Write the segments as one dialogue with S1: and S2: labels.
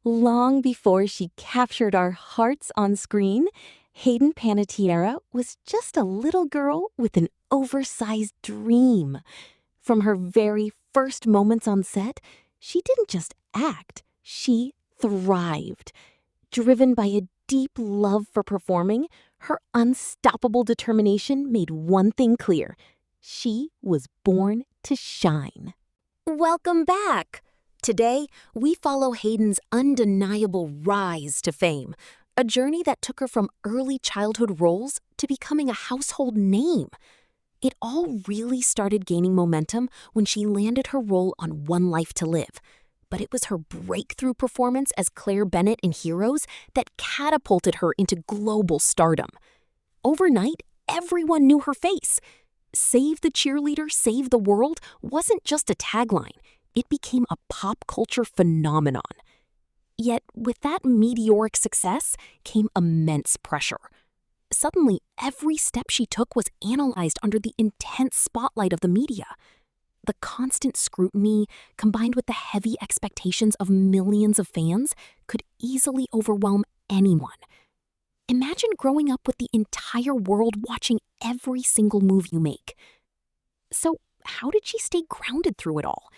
S1: Long before she captured our hearts on screen, Hayden Panettiere was just a little girl with an oversized dream. From her very first moments on set, she didn't just act, she thrived. Driven by a deep love for performing, her unstoppable determination made one thing clear: she was born to shine. Welcome back! Today, we follow Hayden's undeniable rise to fame, a journey that took her from early childhood roles to becoming a household name. It all really started gaining momentum when she landed her role on One Life to Live. But it was her breakthrough performance as Claire Bennett in Heroes that catapulted her into global stardom. Overnight, everyone knew her face. Save the cheerleader, save the world wasn't just a tagline. It became a pop culture phenomenon. Yet, with that meteoric success came immense pressure. Suddenly, every step she took was analyzed under the intense spotlight of the media. The constant scrutiny, combined with the heavy expectations of millions of fans, could easily overwhelm anyone. Imagine growing up with the entire world watching every single move you make. So, how did she stay grounded through it all?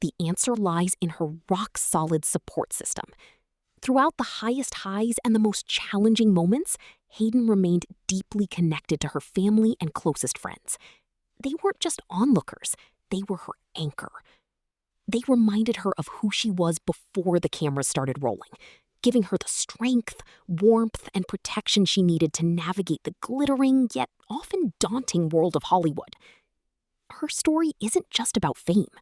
S1: The answer lies in her rock-solid support system. Throughout the highest highs and the most challenging moments, Hayden remained deeply connected to her family and closest friends. They weren't just onlookers, they were her anchor. They reminded her of who she was before the cameras started rolling, giving her the strength, warmth, and protection she needed to navigate the glittering yet often daunting world of Hollywood. Her story isn't just about fame.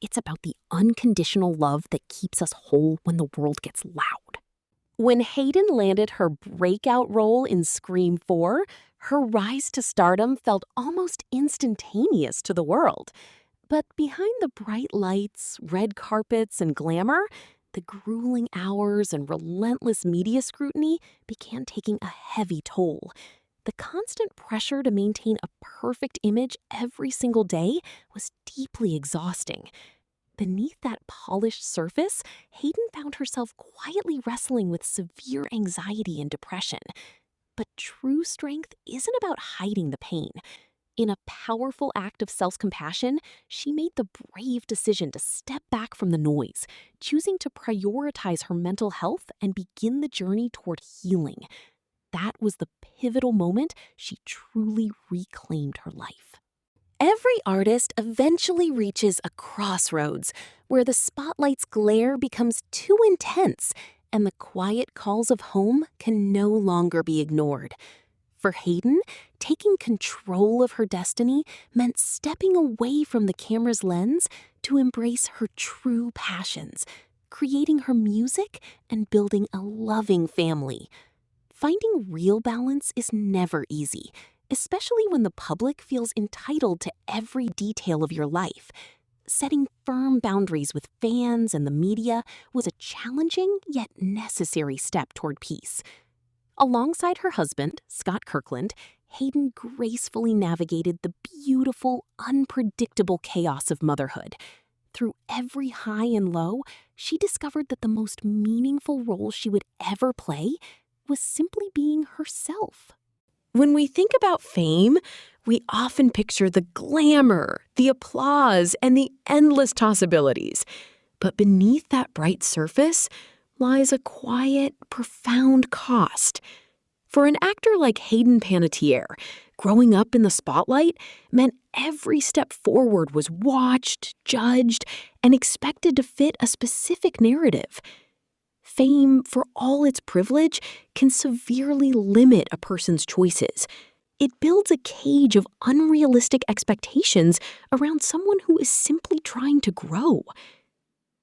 S1: It's about the unconditional love that keeps us whole when the world gets loud. When Hayden landed her breakout role in Scream 4, her rise to stardom felt almost instantaneous to the world. But behind the bright lights, red carpets, and glamour, the grueling hours and relentless media scrutiny began taking a heavy toll. The constant pressure to maintain a perfect image every single day was deeply exhausting. Beneath that polished surface, Hayden found herself quietly wrestling with severe anxiety and depression. But true strength isn't about hiding the pain. In a powerful act of self-compassion, she made the brave decision to step back from the noise, choosing to prioritize her mental health and begin the journey toward healing. That was the pivotal moment she truly reclaimed her life. Every artist eventually reaches a crossroads where the spotlight's glare becomes too intense and the quiet calls of home can no longer be ignored. For Hayden, taking control of her destiny meant stepping away from the camera's lens to embrace her true passions, creating her music and building a loving family. Finding real balance is never easy, especially when the public feels entitled to every detail of your life. Setting firm boundaries with fans and the media was a challenging yet necessary step toward peace. Alongside her husband, Scott Kirkland, Hayden gracefully navigated the beautiful, unpredictable chaos of motherhood. Through every high and low, she discovered that the most meaningful role she would ever play was simply being herself. When we think about fame, we often picture the glamour, the applause, and the endless possibilities. But beneath that bright surface lies a quiet, profound cost. For an actor like Hayden Panettiere, growing up in the spotlight meant every step forward was watched, judged, and expected to fit a specific narrative. Fame, for all its privilege, can severely limit a person's choices. It builds a cage of unrealistic expectations around someone who is simply trying to grow.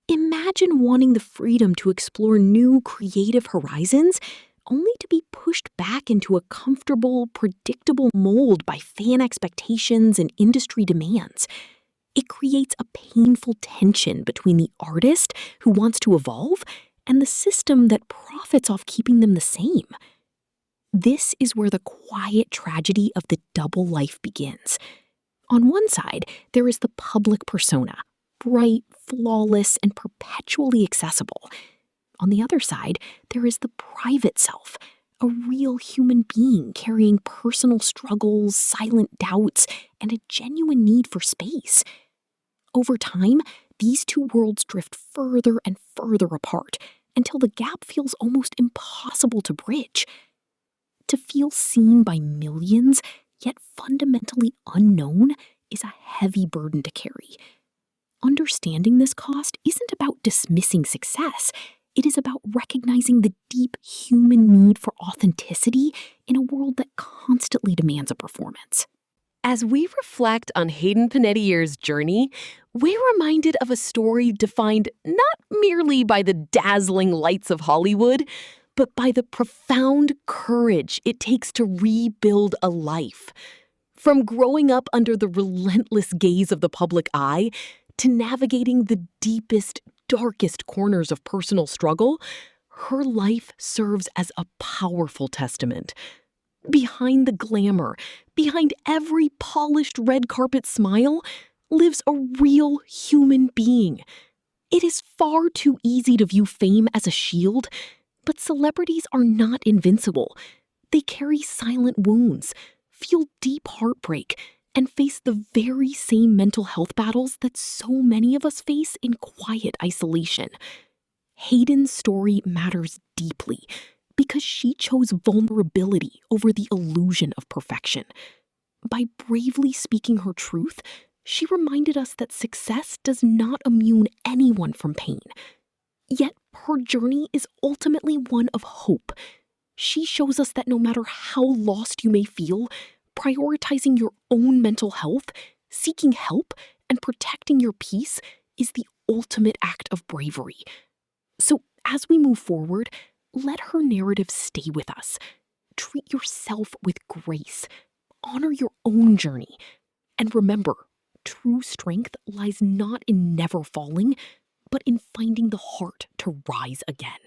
S1: Imagine wanting the freedom to explore new creative horizons, only to be pushed back into a comfortable, predictable mold by fan expectations and industry demands. It creates a painful tension between the artist who wants to evolve and the system that profits off keeping them the same. This is where the quiet tragedy of the double life begins. On one side, there is the public persona, bright, flawless, and perpetually accessible.
S2: On the other side, there is the private self, a real human being carrying personal struggles, silent doubts, and a genuine need for space. Over time, these two worlds drift further and further apart until the gap feels almost impossible to bridge. To feel seen by millions, yet fundamentally unknown, is a heavy burden to carry. Understanding this cost isn't about dismissing success. It is about recognizing the deep human need for authenticity in a world that constantly demands a performance.
S1: As we reflect on Hayden Panettiere's journey, we're reminded of a story defined not merely by the dazzling lights of Hollywood, but by the profound courage it takes to rebuild a life. From growing up under the relentless gaze of the public eye to navigating the deepest, darkest corners of personal struggle, her life serves as a powerful testament. Behind the glamour, behind every polished red carpet smile, lives a real human being. It is far too easy to view fame as a shield, but celebrities are not invincible. They carry silent wounds, feel deep heartbreak, and face the very same mental health battles that so many of us face in quiet isolation. Hayden's story matters deeply because she chose vulnerability over the illusion of perfection. By bravely speaking her truth, she reminded us that success does not immune anyone from pain. Yet her journey is ultimately one of hope. She shows us that no matter how lost you may feel, prioritizing your own mental health, seeking help, and protecting your peace is the ultimate act of bravery. So as we move forward, let her narrative stay with us. Treat yourself with grace. Honor your own journey. And remember, true strength lies not in never falling, but in finding the heart to rise again.